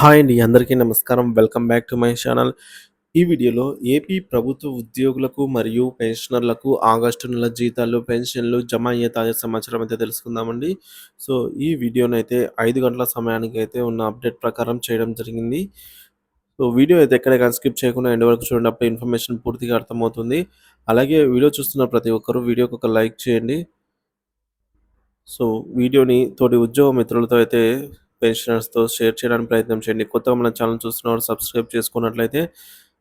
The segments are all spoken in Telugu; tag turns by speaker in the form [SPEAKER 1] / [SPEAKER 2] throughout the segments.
[SPEAKER 1] హాయ్ అండి. అందరికీ నమస్కారం. Welcome back to my channel. ఈ వీడియోలో ఏపీ ప్రభుత్వ ఉద్యోగులకు మరియు పెన్షనర్లకు ఆగస్టు నెల జీతాలు, పెన్షన్‌లు జమ అయ్యే తాజా సమాచారం అయితే తెలుసుకుందామండి. సో, ఈ వీడియోనైతే 5 గంటల సమయానికైతే ఉన్న అప్డేట్ ప్రకారం చేయడం జరిగింది. సో, వీడియో అయితే ఎక్కడ గాని స్కిప్ చేయకుండా ఎండ్ వరకు చూడండి. అప్పుడే ఇన్ఫర్మేషన్ పూర్తిగా అర్థమవుతుంది. అలాగే వీడియో చూస్తున్న ప్రతి ఒక్కరు వీడియోకి ఒక లైక్ చేయండి. సో, వీడియోని తోటి ఉద్యోగ మిత్రులతో అయితే పెన్షనర్స్‌తో షేర్ చేయడానికి ప్రయత్నం చేయండి. కొత్తగా మన ఛానెల్ చూస్తున్నవారు సబ్స్క్రైబ్ చేసుకున్నట్లయితే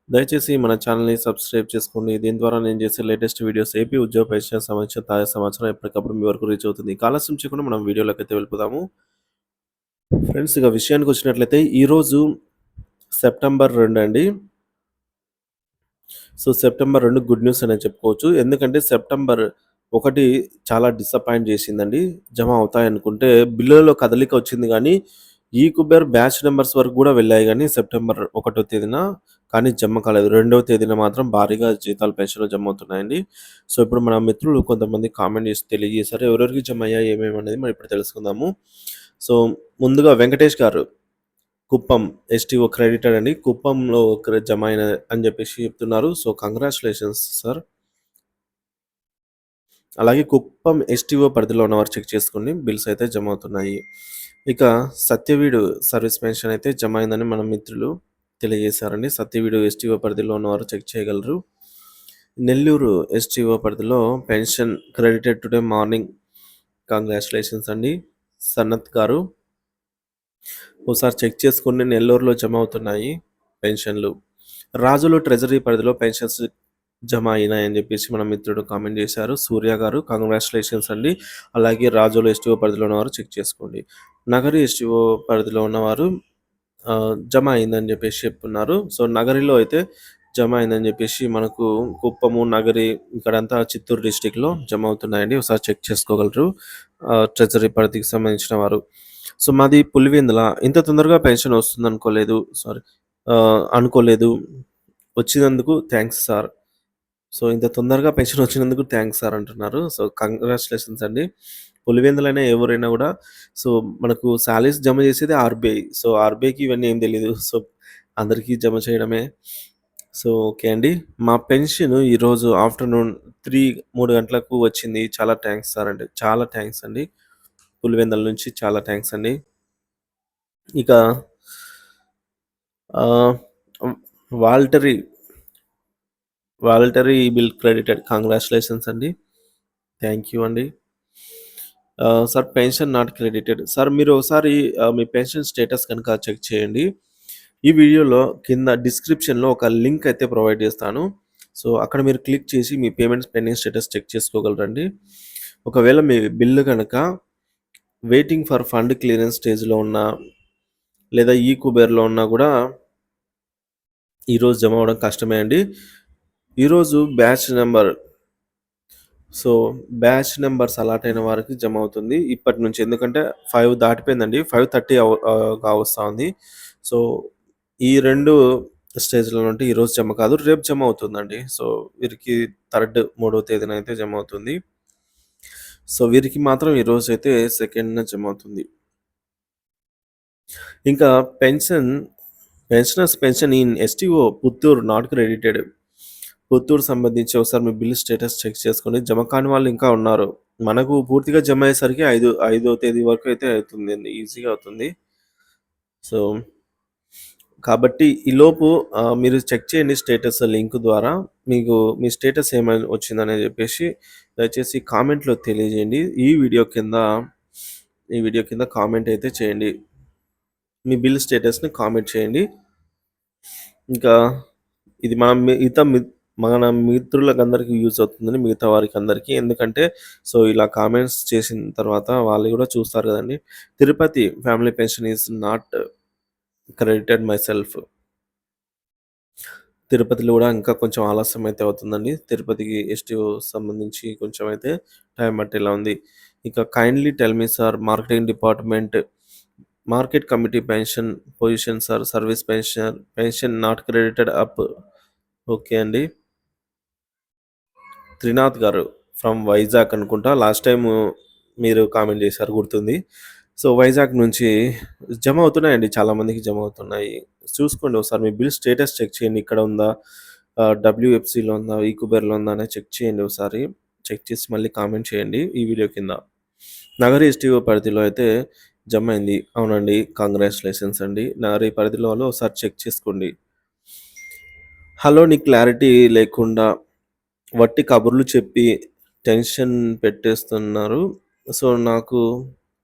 [SPEAKER 1] దయచేసి మన ఛానెల్‌ని సబ్స్క్రైబ్ చేసుకోండి. దీని ద్వారా నేను చేసే లేటెస్ట్ వీడియోస్ ఏపీ ఉద్యోగ పెన్షన్ సంబంధించిన తాజా సమాచారం ఎప్పటికప్పుడు మీ వరకు రీచ్ అవుతుంది. ఇక ఆలస్యం చేయకుండా మనం వీడియోలోకైతే వెళ్ళిపోదాము. ఫ్రెండ్స్ ఇక విషయానికొచ్చినట్లయితే ఈరోజు సెప్టెంబర్ 2 అండి. సో, సెప్టెంబర్ 2 గుడ్ న్యూస్ అనే చెప్పుకోవచ్చు. ఎందుకంటే సెప్టెంబర్ 1 చాలా డిసప్పాయింట్ చేసిందండి. జమ అవుతాయనుకుంటే బిల్లులలో కదలిక వచ్చింది గానీ, ఈ కుబేర్ బ్యాచ్ నంబర్స్ వరకు గూడా వెళ్ళాయి గానీ సెప్టెంబర్ 1 తేదీన కానీ జమ కాలేదు. 2వ తేదీన మాత్రం భారీగా జీతాలు, పెన్షన్‌లు జమ అవుతున్నాయండి. సో, ఇప్పుడు మన మిత్రులు కొంతమంది కామెంట్ చేసి తెలియజేశారు. ఎవరెవరికి జమ అయ్యాయి ఏమేమి అనేది మనం ఇప్పుడు తెలుసుకుందాము. సో, ముందుగా వెంకటేష్ గారు కుప్పం ఎస్టీఓ క్రెడిటెడ్ అండి. కుప్పంలో జమ అయిన అని జెప్పేసి చెప్తున్నారు. So, congratulations sir. అలాగే కుప్పం ఎస్టీఓ పరిధిలో ఉన్నవారు చెక్ చేసుకోండి. బిల్స్ అయితే జమ అవుతున్నాయి. ఇక సత్యవీడు సర్వీస్ పెన్షన్ అయితే జమ అయిందని మన మిత్రులు తెలియజేశారండి. సత్యవీడు ఎస్టీఓ పరిధిలో ఉన్నవారు చెక్ చేయగలరు. నెల్లూరు ఎస్టీఓ పరిధిలో pension credited today morning. Congratulations అండి సనత్ గారు. ఓసారి చెక్ చేసుకోండి. నెల్లూరులో జమ అవుతున్నాయి పెన్షన్‌లు. రాజులు ట్రెజరీ పరిధిలో పెన్షన్స్ జమ అయినాయని జెప్పేసి మన మిత్రుడు కామెంట్ చేశారు. సూర్య గారు కంగ్రాచ్యులేషన్స్ అండి. అలాగే రాజోలు ఎస్టీఓ పరిధిలో ఉన్నవారు చెక్ చేసుకోండి. నగరి ఎస్టీఓ పరిధిలో ఉన్నవారు జమ అయిందని జెప్పేసి చెప్తున్నారు. సో, నగరిలో అయితే జమ అయిందని జెప్పేసి మనకు కుప్పము, నగరి ఇక్కడంతా చిత్తూరు డిస్ట్రిక్ట్‌లో జమ అవుతున్నాయండి. ఒకసారి చెక్ చేసుకోగలరు. ట్రెజరీ పరిధికి సంబంధించిన వారు. సో, మాది పులివెందుల. ఇంత తొందరగా పెన్షన్ వస్తుందనుకోలేదు. అనుకోలేదు. వచ్చినందుకు థాంక్స్ సార్. సో, ఇంత తొందరగా పెన్షన్ వచ్చినందుకు థాంక్స్ సార్ అంటున్నారు. సో, కంగ్రాచ్యులేషన్స్ అండి. పులివెందులైనా ఏ ఊరైనా గూడా సో, మనకు సాలరీస్ జమ చేసేది ఆర్‌బీఐ. సో, ఆర్‌బీఐకి ఇవన్నీ ఏం తెలీదు. సో, అందరికీ జమ చేయడమే. సో, ఓకే అండి. మా పెన్షన్ ఈరోజు ఆఫ్టర్‌నూన్ 3 గంటలకు వచ్చింది. చాలా థాంక్స్ సార్ అంటే చాలా థాంక్స్ అండి. పులివెందుల నుంచి చాలా థాంక్స్ అండి. ఇక ఆహ్, హ్మ్. Voluntary voluntary bill credited congratulations అండి. థాంక్ యూ అండి. Sir pension not credited. Sir మీరు ఒకసారి మీ పెన్షన్ స్టేటస్ గనుక చెక్ చేయండి. ఈ వీడియోలో కింద డిస్క్రిప్షన్‌లో ఒక లింక్ అయితే ప్రొవైడ్ చేస్తాను. సో, అక్కడ మీరు క్లిక్ చేసి మీ పేమెంట్స్ పెండింగ్ స్టేటస్ చెక్ చేసుకోగలరండి. ఒకవేళ మీ బిల్లు గనక వెయిటింగ్ ఫర్ ఫండ్ క్లియరెన్స్ స్టేజ్‌లో ఉన్నా, లేదా కుబేర్‌లో ఉన్నా గూడా ఈరోజు జమ అవ్వడం కష్టమే అండి. ఈరోజు సో, బ్యాచ్ నంబర్స్ అలాట్ అయిన వారికి జమ అవుతుంది ఇప్పటి నుంచి. ఎందుకంటే 5 దాటిపోయిందండి. 5:30 కావస్తా ఉంది. సో, ఈ 2 స్టేజ్‌లో నుండి ఈరోజు జమ కాదు. రేపు జమ అవుతుందండి. సో, వీరికి మూడో తేదీన అయితే జమ అవుతుంది. సో, వీరికి మాత్రం ఈరోజైతే సెకండ్‌న జమ అవుతుంది. ఇంకా pensioners pension in STO Puttur not credited. Puttur సంబంధించి ఒకసారి మీ బిల్ స్టేటస్ చెక్ చేసుకోండి. జమ కాని వాళ్ళు ఇంకా ఉన్నారు. మనకు పూర్తిగా జమ అయ్యేసరికి ఐదో తేదీ వరకు అయితే అవుతుందండి. ఈజీగా అవుతుంది. సో, కాబట్టి ఈలోపు మీరు చెక్ చేయండి స్టేటస్ లింక్ ద్వారా. మీకు మీ స్టేటస్ ఏమైనా వచ్చిందని చెప్పేసి దయచేసి కామెంట్‌లో తెలియజేయండి. ఈ వీడియో కింద కామెంట్ అయితే చేయండి. మీ బిల్ స్టేటస్‌ని కామెంట్ చేయండి. ఇంకా ఇది మన మిత్రులకందరికి యూజ్ అవుతుందని మిగతా వారికందరికీ. ఎందుకంటే సో, ఇలా కామెంట్స్ చేసిన తర్వాత వాళ్ళు గూడా చూస్తారు గదండీ. Tirupati family pension is not credited my self. తిరుపతిలో గూడా ఇంకా కొంచెం ఆలస్యం అయితే అవుతుందండి. తిరుపతికి ఎస్టీఓ సంబంధించి కొంచెం అయితే టైం పట్టేలా ఉంది. ఇక kindly tell me sir marketing department market committee pension position sir service pension not credited up. Okay అండి. త్రినాథ్ గారు ఫ్రమ్ వైజాగ్ అనుకుంటా. లాస్ట్ టైము మీరు కామెంట్ చేశారు గుర్తుంది. సో, వైజాగ్ నుంచి జమ అవుతున్నాయండి. చాలా మందికి జమ అవుతున్నాయి. చూసుకోండి ఒకసారి మీ బిల్ స్టేటస్ చెక్ చేయండి. ఇక్కడ ఉందా? డబ్ల్యూఎఫ్‌సిలో ఉందా? ఈకుబెర్‌లో ఉందా? అనేది చెక్ చేయండి ఒకసారి. చెక్ చేసి మళ్ళీ కామెంట్ చేయండి ఈ వీడియో కింద. నగరి ఎస్టీఓ పరిధిలో అయితే జమ అయింది. అవునండి. కంగ్రాచ్యులేషన్స్ అండి. నగరి పరిధిలో వాళ్ళు ఒకసారి చెక్ చేసుకోండి. హలోని క్లారిటీ లేకుండా వట్టి కబుర్లు చెప్పి టెన్షన్ పెట్టేస్తున్నారు. సో,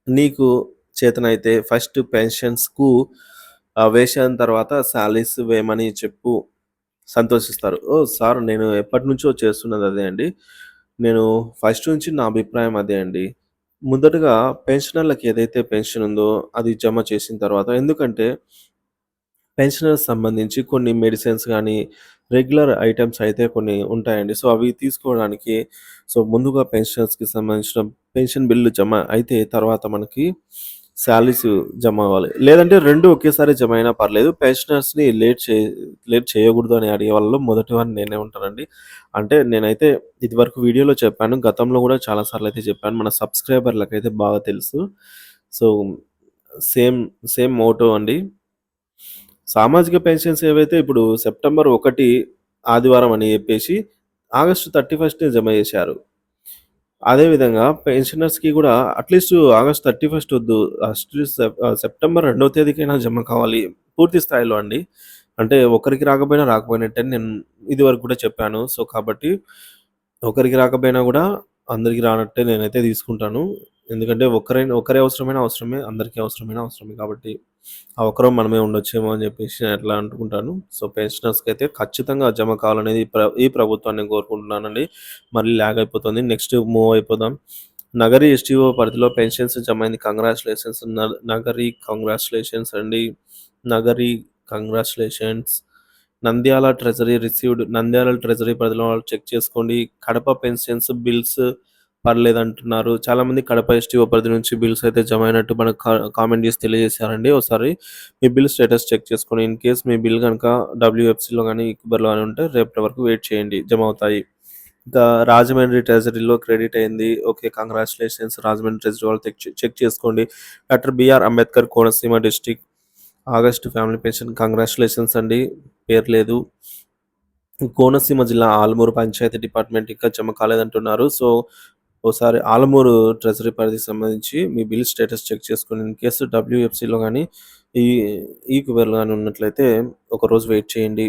[SPEAKER 1] నీకు చేతనైతే ఫస్ట్ పెన్షన్స్‌కు వేసిన తర్వాత సాలరీస్ వేయమని చెప్పు సంతోషిస్తారు. ఓహ్! సార్ నేను ఎప్పటినుంచో చేస్తున్నది అదే అండి. నేను ఫస్ట్ నుంచి నా అభిప్రాయం అదే అండి. మొదటగా పెన్షనర్‌లకి ఏదైతే పెన్షన్ ఉందో అది జమ చేసిన తర్వాత ఎందుకంటే పెన్షనర్స్ సంబంధించి కొన్ని మెడిసిన్స్ గానీ, రెగ్యులర్ ఐటెమ్స్ అయితే కొన్ని ఉంటాయండి. సో, అవి తీసుకోవడానికి ముందుగా పెన్షనర్స్‌కి సంబంధించిన పెన్షన్ బిల్లు జమ అయితే తర్వాత మనకి సాలరీస్ జమ అవ్వాలి. లేదంటే 2 ఒకేసారి జమ అయినా పర్లేదు. పెన్షనర్స్‌ని లేట్ చేయకూడదు అని అడిగే వాళ్ళలో మొదటివాడిని నేనే ఉంటానండి. అంటే నేనైతే ఇదివరకు వీడియోలో చెప్పాను. గతంలో గూడా చాలా సార్లయితే చెప్పాను. మన సబ్‌స్క్రైబర్‌లకైతే బాగా తెలుసు. సో, సేమ్ సేమ్ మోటో అండి. సామాజిక పెన్షన్స్ ఏవైతే ఇప్పుడు సెప్టెంబర్ 1 ఆదివారం అని జెప్పేసి ఆగస్టు 31 జమ జేశారు. అదే విధంగా పెన్షనర్స్‌కి గూడా అట్‌లీస్ట్ ఆగస్ట్ 31 వద్దు. సెప్టెంబర్ 2వ తేదీకైనా జమ కావాలి. పూర్తి స్థాయిలో అండి. అంటే ఒకరికి రాకపోయినా రాకపోయినట్టే నేను ఇదివరకు గూడా చెప్పాను. సో, కాబట్టి ఒకరికి రాకపోయినా గూడా అందరికి రానట్టే నేనైతే తీసుకుంటాను. ఎందుకంటే ఒకరి అవసరమైన అవసరమే. అందరికీ అవసరమైన అవసరమే కాబట్టి ఆ ఒక్కరం మనమే ఉండొచ్చేమో అని జెప్పేసి నేను అట్లా అనుకుంటాను. సో, పెన్షనర్స్‌కైతే ఖచ్చితంగా జమ కావాలనేది ఈ ప్రభుత్వాన్ని కోరుకుంటున్నానండి. మళ్ళీ లాగ్ అయిపోతుంది. నెక్స్ట్ మూవ్ అయిపోదాం. నగరి ఎస్టీఓ పరిధిలో పెన్షన్స్ జమైంది. కంగ్రాచ్యులేషన్స్ నగరి కంగ్రాచ్యులేషన్స్ అండి. నగరి కంగ్రాచ్యులేషన్స్. నంద్యాల ట్రెజరీ పరిధిలో వాళ్ళు చెక్ చేసుకోండి. కడప పెన్షన్స్ బిల్స్ పర్లేదంటున్నారు. చాలామంది కడప ఎస్టీఓ పరిధి నుంచి బిల్స్ అయితే జమ అయినట్టు మనకు కామెంట్ చేసి తెలియజేశారండి. ఒకసారి మీ బిల్ స్టేటస్ చెక్ చేసుకొని ఇన్ కేస్ మీ బిల్ గనుక డబ్ల్యూఎఫ్‌సిలో గాని, ఈక్యూబర్‌లో గాని ఉంటే రేపటి వరకు వెయిట్ చేయండి. జమ అవుతాయి. ఇంకా రాజమండ్రి ట్రెజరీలో క్రెడిట్ అయింది. ఓకే. కంగ్రాచ్యులేషన్స్ రాజమండ్రి ట్రెజరీ వాళ్ళు చెక్ చేసుకోండి. Doctor BR Ambedkar Konaseema district August family pension congratulations అండి. పేరు లేదు. కోనసీమ జిల్లా ఆలమూరు పంచాయతీ డిపార్ట్మెంట్ ఇంకా జమ కాలేదంటున్నారు. సో, ఓసారి ఆలమూరు ట్రెజరీ పరిధికి సంబంధించి మీ బిల్ స్టేటస్ చెక్ చేసుకొని ఇన్ కేస్ డబ్ల్యూఎఫ్‌సిలో గాని, ఈ ఈక్యూబర్‌లో గాని ఉన్నట్లయితే ఒకరోజు వెయిట్ చేయండి.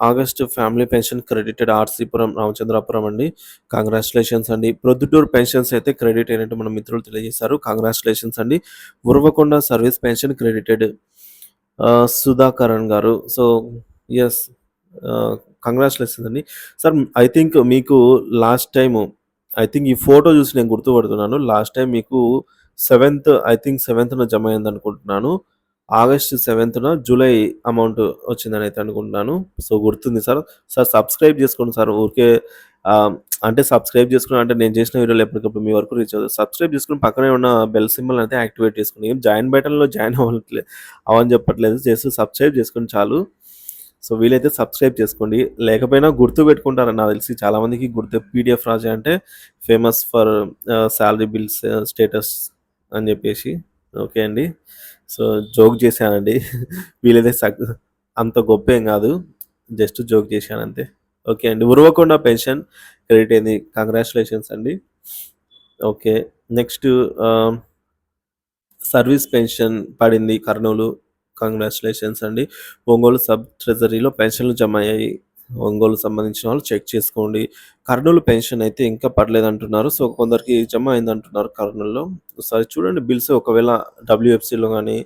[SPEAKER 1] August family pension credited RC Puram, Ramachandrapuram అండి. కంగ్రాచ్యులేషన్స్ అండి. ప్రొద్దుటూరు పెన్షన్స్ అయితే క్రెడిట్ అయినట్టు మన మిత్రులు తెలియజేశారు. కంగ్రాచ్యులేషన్స్ అండి. Uravakonda service pension credited Sudhakaran గారు. So, yes. ఆహ్, కంగ్రాచ్యులేషన్స్ అండి. సార్ ఐ థింక్ మీకు లాస్ట్ టైము ఈ ఫోటో చూసి నేను గుర్తుపడుతున్నాను. లాస్ట్ టైమ్ మీకు సెవెంత్‌న జమ అయిందనుకుంటున్నాను. ఆగస్ట్ 7న జూలై అమౌంట్ వచ్చిందనైతే అనుకుంటున్నాను. సో, గుర్తుంది సార్. సార్ సబ్స్క్రైబ్ చేసుకోండి సార్. ఊరికే ఆహ్, అంటే సబ్స్క్రైబ్ చేసుకుని అంటే నేను చేసిన వీడియోలు ఎప్పటికప్పుడు మీ వరకు రీచ్ అవుతాయి. సబ్స్క్రైబ్ చేసుకొని పక్కనే ఉన్న బెల్ సింబల్ అయితే యాక్టివేట్ చేసుకోండి. ఏం జాయిన్ బటన్‌లో జాయిన్ అవ్వని చెప్పట్లేదు. జస్ట్ సబ్స్క్రైబ్ చేసుకోండి చాలు. సో, వీలైతే సబ్స్క్రైబ్ చేసుకోండి. లేకపోయినా గుర్తుపెట్టుకుంటారని నాకు తెలిసి చాలామందికి పీడీఎఫ్ రాజా అంటే famous for salary bills status అని చెప్పేసి. ఓకే అండి. సో, జోక్ చేశానండి. వీలైతే అంత గొప్పేం గాదు. Just joke చేశానంతే. ఓకే అండి. ఉరవకొండ పెన్షన్ క్రెడిట్ అయింది. కంగ్రాచ్యులేషన్స్ అండి. ఓకే. నెక్స్ట్ ఆహ్, సర్వీస్ పెన్షన్ పడింది కర్నూలు. కంగ్రాచ్యులేషన్స్ అండి. ఒంగోలు సబ్ ట్రెజరీలో పెన్షన్‌లు జమ అయ్యాయి. ఒంగోలుకు సంబంధించిన వాళ్ళు చెక్ చేసుకోండి. కర్నూలు పెన్షన్ అయితే ఇంకా పడలేదంటున్నారు. సో, కొందరికి జమ అయిందంటున్నారు కర్నూల్‌లో. ఒకసారి చూడండి బిల్స్ ఒకవేళ డబ్ల్యూఎఫ్‌సిలో గాని,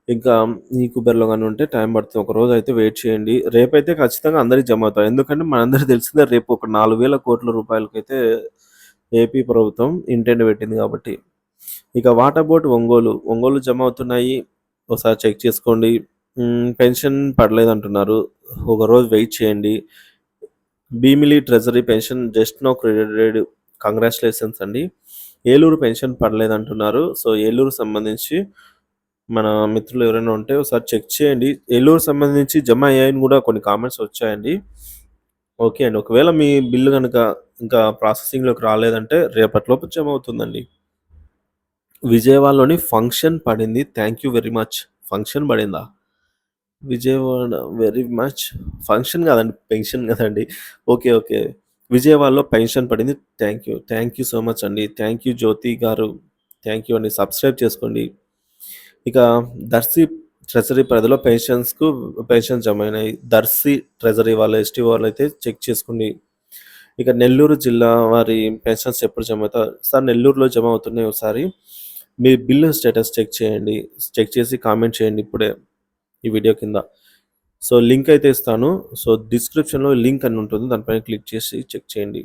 [SPEAKER 1] ఇంకా ఈక్యూబర్‌లో గాని ఉంటే టైం పడుతుంది. ఒక రోజైతే వెయిట్ చేయండి. రేపైతే ఖచ్చితంగా అందరికి జమ అవుతాయి. ఎందుకంటే మనందరికీ తెలిసిందే రేపు ఒక 4,000,00,00,000 రూపాయలకైతే ఏపీ ప్రభుత్వం ఇంటెండ్ పెట్టింది కాబట్టి. ఇక వాట్ అబౌట్ ఒంగోలు? ఒంగోలు జమ అవుతున్నాయి. ఒకసారి చెక్ చేసుకోండి. పెన్షన్ పడలేదంటున్నారు. ఒకరోజు వెయిట్ చేయండి. Bheemili treasury pension just now credited. Congratulations అండి. ఏలూరు పెన్షన్ పడలేదంటున్నారు. సో, ఏలూరు సంబంధించి మన మిత్రులు ఎవరైనా ఉంటే ఒకసారి చెక్ చేయండి. ఏలూరు సంబంధించి జమ అయ్యాయని గూడా కొన్ని కామెంట్స్ వచ్చాయండి. ఓకే అండి. ఒకవేళ మీ బిల్లు గనక ఇంకా ప్రాసెసింగ్‌లోకి రాలేదంటే రేపటిలోపు జమ అవుతుందండి. విజయవాడలోని ఫంక్షన్ పడింది. Thank you very much. Function పడిందా? విజయవాడ వెరీ మచ్ ఫంక్షన్ కాదండి. పెన్షన్ కదండీ. ఓకే. ఓకే. విజయవాడలో పెన్షన్ పడింది. Thank you. Thank you so much అండి. థ్యాంక్ యూ జ్యోతి గారు. థ్యాంక్ యూ అండి. సబ్స్క్రైబ్ చేసుకోండి. ఇక దర్శి ట్రెజరీ పరిధిలో పెన్షన్స్ జమ అయినాయి. దర్శి ట్రెజరీ వాళ్ళు ఎస్టీ వాళ్ళైతే చెక్ చేసుకోండి. ఇక నెల్లూరు జిల్లా వారి పెన్షన్స్ ఎప్పుడు జమ అవుతాయి? సార్ నెల్లూరులో జమ అవుతున్నాయి. ఒకసారి మీ బిల్లు స్టేటస్ చెక్ చేయండి. చెక్ చేసి కామెంట్ చేయండి ఇప్పుడే ఈ వీడియో కింద. సో లింక్ అయితే ఇస్తాను. సో డిస్క్రిప్షన్‌లో లింక్ అని ఉంటుంది. దానిపైన క్లిక్ చేసి చెక్ చేయండి.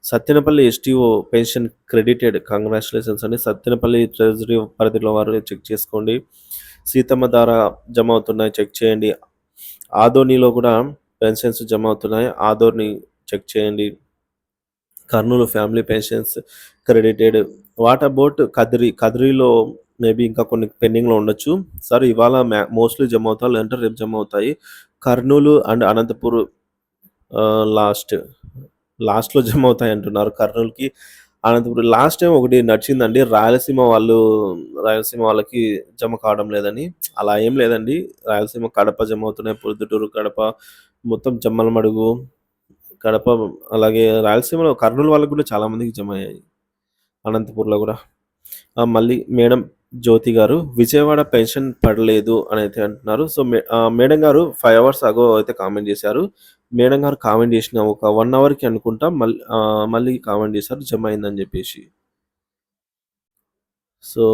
[SPEAKER 1] Sattenapalli STO pension credited. Congratulations అండి. సత్తెనపల్లి ట్రెజరీ పరిధిలో వారు చెక్ చేసుకోండి. సీతమ్మ ద్వారా జమ అవుతున్నాయి చెక్ చేయండి. ఆదోనిలో కూడా పెన్షన్స్ జమ అవుతున్నాయి. ఆదోని చెక్ చేయండి. Kurnool family pensions credited. What about Kadiri? కదిరిలో మేబీ ఇంకా కొన్ని పెండింగ్‌లో ఉండొచ్చు. సార్ ఇవాళ మోస్ట్‌లీ జమ అవుతాయి. లేదంటే రేపు జమ అవుతాయి. Kurnool and Anantapur last. లాస్ట్‌లో జమ అవుతాయి అంటున్నారు. కర్నూలుకి, అనంతపురం లాస్ట్ టైమ్ ఒకటి నడిచిందండి. రాయలసీమ వాళ్ళకి జమ కావడం లేదని. అలా ఏం లేదండి. రాయలసీమ కడప జమ అవుతున్నాయి. పొద్దుటూరు, కడప, మొత్తం జమ్మలమడుగు, కడప, అలాగే రాయలసీమలో కర్నూలు వాళ్ళకి కూడా చాలా మందికి జమ అయ్యాయి. అనంతపూర్‌లో కూడా. మళ్ళీ మేడం జ్యోతి గారు, విజయవాడ పెన్షన్ పడలేదు అని అయితే అంటున్నారు. సో, మేడం గారు 5 అవర్స్ అగో అయితే కామెంట్ చేశారు. మేడం గారు కామెంట్ చేసిన ఒక 1 అవర్‌కి అనుకుంటా మళ్ళీ కామెంట్ చేశారు జమ అయిందని చెప్పేసి. సో,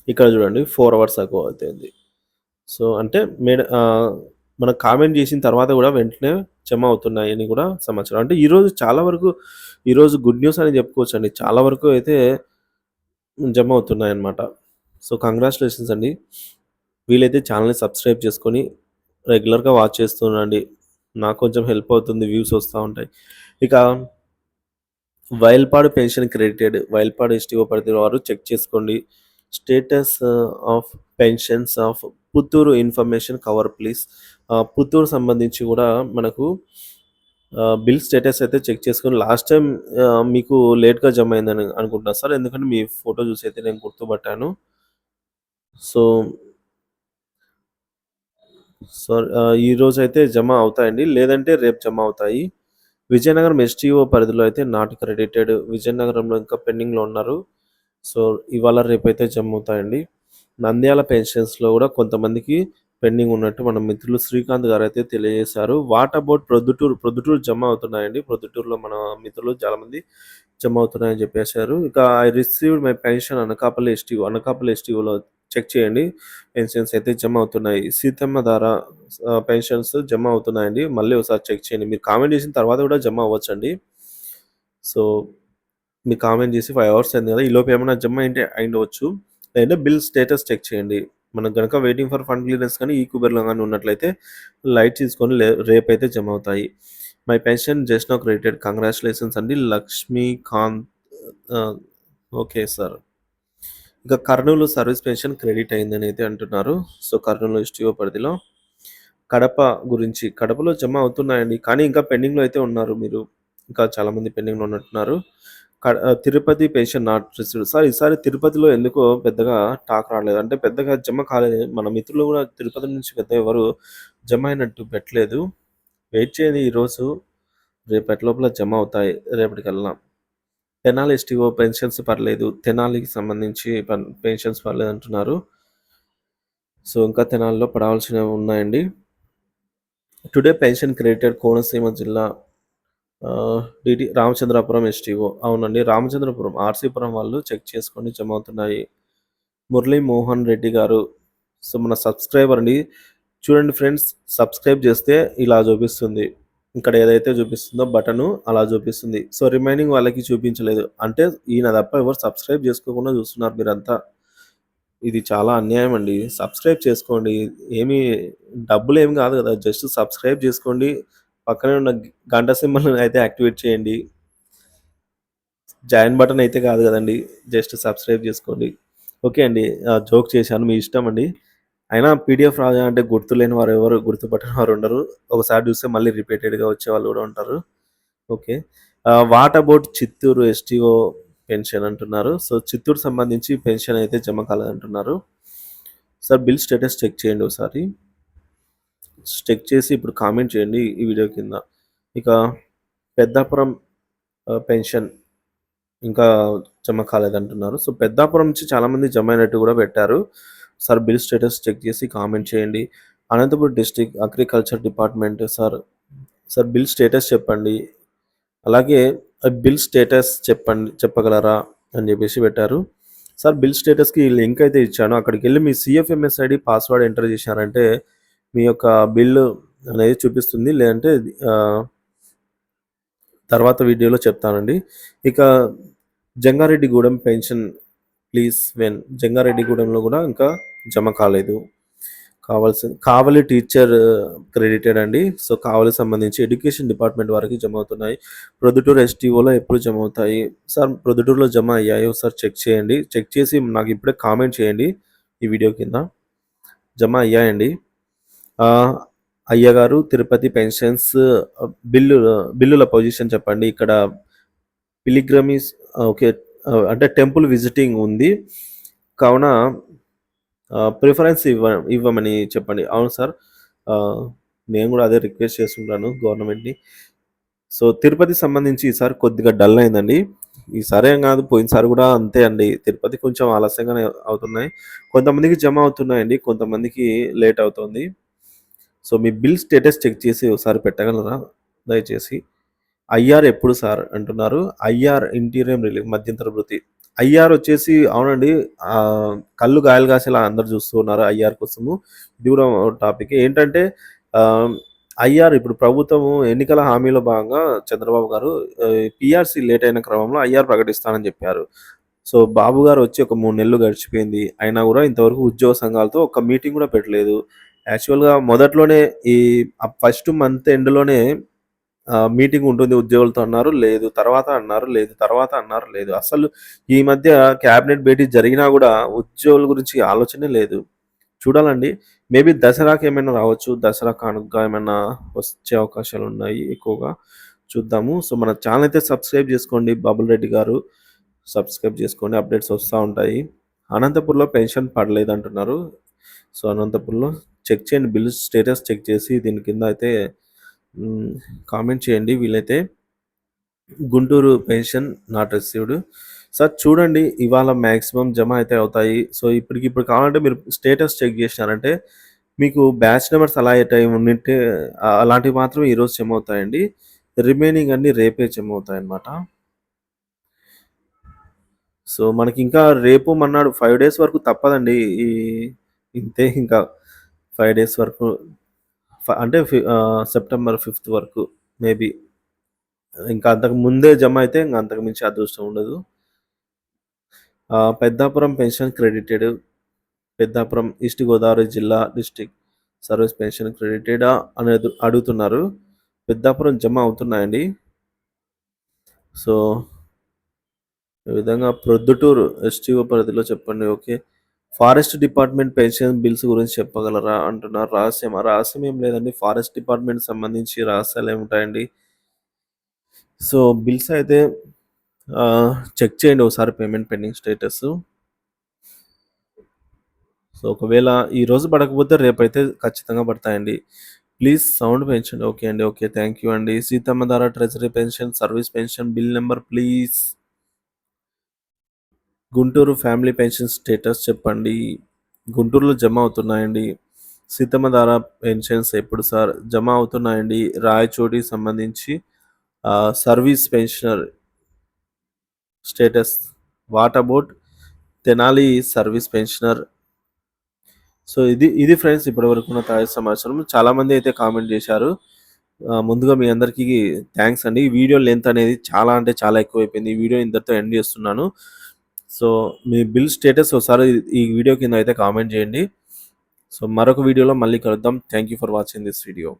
[SPEAKER 1] ఇక్కడ చూడండి 4 అవర్స్ అగో అయితే ఉంది. సో, అంటే మనం కామెంట్ చేసిన తర్వాత కూడా వెంటనే జమ అవుతున్నాయని కూడా సమాచారం. అంటే ఈరోజు చాలా వరకు ఈరోజు గుడ్ న్యూస్ అని చెప్పుకోవచ్చండి. చాలా వరకు అయితే జమ అవుతున్నాయన్నమాట. సో, కంగ్రాచ్యులేషన్స్ అండి. వీలైతే ఛానెల్‌ని సబ్స్క్రైబ్ చేసుకొని రెగ్యులర్‌గా వాచ్ చేస్తూ ఉండండి. నాకు కొంచెం హెల్ప్ అవుతుంది. వ్యూస్ వస్తా ఉంటాయి. ఇక వైల్పాడు పెన్షన్ క్రెడిటెడ్. వైల్పాడు ఎస్టీఓ పరిధిలో వారు చెక్ చేసుకోండి. Status of pensions of Puttur information cover please. Puttur సంబంధించి కూడా మనకు బిల్ స్టేటస్ అయితే చెక్ చేసుకొని లాస్ట్ టైమ్ మీకు లేట్‌గా జమ అయిందని అనుకుంటున్నా సార్. ఎందుకంటే మీ ఫోటో చూసి అయితే నేను గుర్తుపట్టాను. సో సో, ఈరోజైతే జమ అవుతాయండి. లేదంటే రేపు జమ అవుతాయి. విజయనగరం ఎస్టీఓ పరిధిలో అయితే నాట్ క్రెడిటెడ్. విజయనగరంలో ఇంకా పెండింగ్‌లో ఉన్నారు. సో, ఇవాళ రేపైతే జమ అవుతాయండి. నంద్యాల పెన్షన్స్‌లో కూడా కొంతమందికి పెండింగ్ ఉన్నట్టు మన మిత్రులు శ్రీకాంత్ గారైతే తెలియజేశారు. What about Proddatur? ప్రొద్దుటూరు జమ అవుతున్నాయండి. ప్రొద్దుటూరులో మన మిత్రులు చాలామంది జమ అవుతున్నాయని చెప్పేశారు. ఇక I received my pension Anakapalli ఎస్టీఓలో చెక్ చేయండి. పెన్షన్స్ అయితే జమ అవుతున్నాయి. సీతమ్మ ద్వారా పెన్షన్స్ జమ అవుతున్నాయండి. మళ్ళీ ఒకసారి చెక్ చేయండి. మీరు కామెంట్ చేసిన తర్వాత కూడా జమ అవ్వచ్చండి. సో, మీరు కామెంట్ చేసి 5 అవర్స్ అయింది కదా! ఈలోపు ఏమైనా జమ అయ్యుండవచ్చు. లేదంటే బిల్ స్టేటస్ చెక్ చేయండి. మనకు గనక వెయిటింగ్ ఫర్ ఫండ్ క్లియరెన్స్ కానీ, ఈక్యూబర్‌లో గాని ఉన్నట్లయితే లైట్ తీసుకొని రేపైతే జమ అవుతాయి. My pension just now credited. Congratulations అండి. లక్ష్మీకాంత్ ఆహ్, ఓకే సార్. ఇక కర్నూలు సర్వీస్ పెన్షన్ క్రెడిట్ అయిందని అయితే అంటున్నారు. సో, కర్నూలు ఎస్టీఓ పరిధిలో. కడప గురించి కడపలో జమ అవుతున్నాయండి. కానీ ఇంకా పెండింగ్‌లో అయితే ఉన్నారు మీరు. ఇంకా చాలామంది పెండింగ్‌లో ఉన్నట్టున్నారు. Tirupati pension not received. Sir ఈసారి తిరుపతిలో ఎందుకో పెద్దగా టాక్ రాలేదు. అంటే పెద్దగా జమ కాలేదు. మన మిత్రులు కూడా తిరుపతి నుంచి పెద్దగా ఎవరు జమ అయినట్టు పెట్టలేదు. వెయిట్ చేయండి ఈరోజు, రేపటి లోపల జమ అవుతాయి రేపటికల్లా. తెనాలి ఎస్టీఓ పెన్షన్స్ పర్లేదు. తెనాలికి సంబంధించి పెన్షన్స్ పర్లేదంటున్నారు. సో, ఇంకా తెనాలిలో పడాల్సినవి ఉన్నాయండి. టుడే పెన్షన్ క్రెడిటెడ్ కోనసీమ జిల్లా రామచంద్రాపురం ఎస్టీఓ. అవునండి. రామచంద్రపురం, ఆర్‌సీపురం వాళ్ళు చెక్ చేసుకోండి జమ అవుతున్నాయి. మురళీ మోహన్ రెడ్డి గారు. సో, మన సబ్స్క్రైబర్ అండి. చూడండి ఫ్రెండ్స్, సబ్స్క్రైబ్ చేస్తే ఇలా చూపిస్తుంది. ఇక్కడ ఏదైతే చూపిస్తుందో బటను అలా చూపిస్తుంది. సో, రిమైనింగ్ వాళ్ళకి చూపించలేదు. అంటే ఈయన తప్ప ఎవరు సబ్స్క్రైబ్ చేసుకోకుండా చూస్తున్నారు మీరంతా. ఇది చాలా అన్యాయం అండి. సబ్స్క్రైబ్ చేసుకోండి. ఏమి డబ్బులేమి కాదు కదా! జస్ట్ సబ్స్క్రైబ్ చేసుకోండి. పక్కనే ఉన్న గంట సింబల్‌ని అయితే యాక్టివేట్ చేయండి. జాయిన్ బటన్ అయితే కాదు కదండీ! జస్ట్ సబ్స్క్రైబ్ చేసుకోండి. ఓకే అండి. జోక్ చేశాను. మీ ఇష్టం అండి. అయినా పీడీఎఫ్ రాజా అంటే గుర్తులేని వారు ఎవరు గుర్తుపట్టని వారు ఉండరు. ఒకసారి చూస్తే మళ్ళీ రిపీటెడ్‌గా వచ్చేవాళ్ళు కూడా ఉంటారు. Okay. What about Chittoor STO? Pension అంటున్నారు. సో, చిత్తూరు సంబంధించి పెన్షన్ అయితే జమ కాలేదంటున్నారు. సార్ బిల్ స్టేటస్ చెక్ చేయండి ఒకసారి. చెక్ చేసి ఇప్పుడు కామెంట్ చేయండి ఈ వీడియో కింద. ఇక పెద్దాపురం పెన్షన్ ఇంకా జమ కాలేదంటున్నారు. సో, పెద్దాపురం నుంచి చాలామంది జమ అయినట్టు కూడా పెట్టారు. సార్ బిల్ స్టేటస్ చెక్ చేసి కామెంట్ చేయండి. Anantapur district agriculture department sir bill status చెప్పండి. అలాగే బిల్ స్టేటస్ చెప్పగలరా అని చెప్పేసి పెట్టారు. సార్ బిల్ స్టేటస్‌కి లింక్ అయితే ఇచ్చాను. అక్కడికెళ్ళి మీ సీఎఫ్ఎంఎస్ ఐడీ, పాస్వర్డ్ ఎంటర్ చేశారంటే మీ యొక్క బిల్లు అనేది చూపిస్తుంది. లేదంటే ఆహ్, తర్వాత వీడియోలో చెప్తానండి. ఇక జంగారెడ్డిగూడెం పెన్షన్ ప్లీజ్ జంగారెడ్డిగూడెంలో కూడా ఇంకా జమ కాలేదు. కావలి టీచర్ క్రెడిటెడ్ అండి. సో, కావలికి సంబంధించి ఎడ్యుకేషన్ డిపార్ట్మెంట్ వారికి జమ అవుతున్నాయి. ప్రొద్దుటూరు ఎస్టీఓలో ఎప్పుడు జమ అవుతాయి? సార్ ప్రొద్దుటూరులో జమ అయ్యాయి. ఒకసారి చెక్ చేయండి. చెక్ చేసి నాకు ఇప్పుడే కామెంట్ చేయండి ఈ వీడియో కింద. జమ అయ్యాయండి. అయ్యగారు తిరుపతి పెన్షన్స్ బిల్లుల పొజిషన్ చెప్పండి. ఇక్కడ పిలిగ్రమీస్ ఓకే. అంటే టెంపుల్ విజిటింగ్ ఉంది. కావున ప్రిఫరెన్స్ ఇవ్వమని చెప్పండి. అవును సార్. నేను కూడా అదే రిక్వెస్ట్ చేస్తుంటాను గవర్నమెంట్‌ని. సో, తిరుపతికి సంబంధించి ఈసారి కొద్దిగా డల్ అయిందండి. ఈసారి ఏం కాదు, పోయినసారి కూడా అంతే అండి. తిరుపతి కొంచెం ఆలస్యంగానే అవుతున్నాయి. కొంతమందికి జమ అవుతున్నాయండి. కొంతమందికి లేట్ అవుతుంది. సో, మీ బిల్ స్టేటస్ చెక్ చేసి ఒకసారి పెట్టగలరా దయచేసి? ఐఆర్ ఎప్పుడు సార్ అంటున్నారు. ఐఆర్ ఇంటీరియం రిలీఫ్ మధ్యంతర భృతి. ఐఆర్ వచ్చేసి అవునండి. కళ్ళు గాయాలు కాసేలా అందరూ చూస్తూ ఉన్నారు ఐఆర్ కోసము. ఇది కూడా టాపికే. ఏంటంటే ఆహ్, ఐఆర్ ఇప్పుడు ప్రభుత్వము ఎన్నికల హామీలో భాగంగా చంద్రబాబు గారు పీఆర్సీ లేట్ అయిన క్రమంలో ఐఆర్ ప్రకటిస్తానని చెప్పారు. సో, బాబు గారు వచ్చి ఒక 3 నెలలు గడిచిపోయింది. అయినా కూడా ఇంతవరకు ఉద్యోగ సంఘాలతో ఒక్క మీటింగ్ కూడా పెట్టలేదు. యాక్చువల్‌గా మొదట్లోనే ఈ ఫస్ట్ మంత్ ఎండ్‌లోనే మీటింగ్ ఉంటుంది ఉద్యోగులతో అన్నారు. లేదు. తర్వాత అన్నారు. లేదు. తర్వాత అన్నారు. లేదు. అసలు ఈ మధ్య క్యాబినెట్ భేటీ జరిగినా గూడా ఉద్యోగుల గురించి ఆలోచనే లేదు. చూడాలండి. మేబీ దసరాకి ఏమైనా రావచ్చు. దసరా కానుకగా ఏమైనా వచ్చే అవకాశాలున్నాయి ఎక్కువగా. చూద్దాము. సో, మన ఛానెల్ అయితే సబ్స్క్రైబ్ జేసుకోండి. బాబుల్ రెడ్డి గారు సబ్స్క్రైబ్ జేసుకోండి. అప్డేట్స్ వస్తా ఉంటాయి. అనంతపూర్‌లో పెన్షన్ పడలేదంటున్నారు. సో, అనంతపూర్‌లో చెక్ చేయండి. బిల్ స్టేటస్ చెక్ చేసి దీని కింద అయితే హ్మ్. కామెంట్ చేయండి వీలైతే. Guntur pension not received. Sir చూడండి ఇవాళ మాక్సిమం జమ అయితే అవుతాయి. సో, ఇప్పటికిప్పుడు కావాలంటే మీరు స్టేటస్ చెక్ చేసినారంటే మీకు బ్యాచ్ నంబర్స్ అలా టైం ఉండింటే అలాంటివి మాత్రమే ఈరోజు జమ అవుతాయండి. రిమైనింగ్ అన్నీ రేపే జమ అవుతాయన్నమాట. సో, మనకింకా రేపు మర్నాడు 5 డేస్ వరకు తప్పదండి. ఇంతే ఇంకా 5 డేస్ వరకు అంటే సెప్టెంబర్ 5 వరకు మేబీ. ఇంకా అంతకు ముందే జమ అయితే ఇంక అంతకు మించి అదృష్టం ఉండదు. Peddapuram pension credited. Peddapuram east Godavari జిల్లా డిస్ట్రిక్ట్ సర్వీస్ పెన్షన్ క్రెడిటెడా అనేది అడుగుతున్నారు. పెద్దాపురం జమ అవుతున్నాయండి. సో, ఈ విధంగా ప్రొద్దుటూరు ఎస్టీఓ పరిధిలో చెప్పండి. Okay. Forest department pension bills గురించి చెప్పగలరా అంటున్నారు. రహస్యమా? రహస్యం ఏం లేదండి. ఫారెస్ట్ డిపార్ట్మెంట్ సంబంధించి రహస్యాలేముంటాయండి. సో, బిల్స్ అయితే చెక్ చేయండి ఒకసారి పేమెంట్ పెండింగ్ స్టేటసు. సో, ఒకవేళ ఈరోజు పడకపోతే రేపైతే ఖచ్చితంగా పడతాయండి. ప్లీజ్ సౌండ్ పెంచండి. ఓకే అండి. ఓకే. థ్యాంక్ యూ అండి. సీతమ్మ ధార treasury pension, service pension bill number please. Guntur family pension status చెప్పండి. గుంటూరులో జమ అవుతున్నాయండి. సీతమ్మ ధార పెన్షన్స్ ఎప్పుడు సార్? జమ అవుతున్నాయండి. రాయచోటికి సంబంధించి service pensioner status. What about Tenali service pensioner? So, ఇది ఫ్రెండ్స్ ఇప్పటివరకు ఉన్న తాజా సమాచారం. చాలామంది అయితే కామెంట్ చేశారు. ముందుగా మీ అందరికీ థాంక్స్ అండి. ఈ వీడియో లెంత్ అనేది చాలా అంటే చాలా ఎక్కువైపోయింది. ఈ వీడియో ఇంతటితో ఎండ్ చేస్తున్నాను. సో, మీ బిల్ స్టేటస్ ఒకసారి ఈ వీడియో కింద అయితే కామెంట్ చేయండి. సో, మరొక వీడియోలో మళ్ళీ కలుద్దాం. Thank you for watching this video.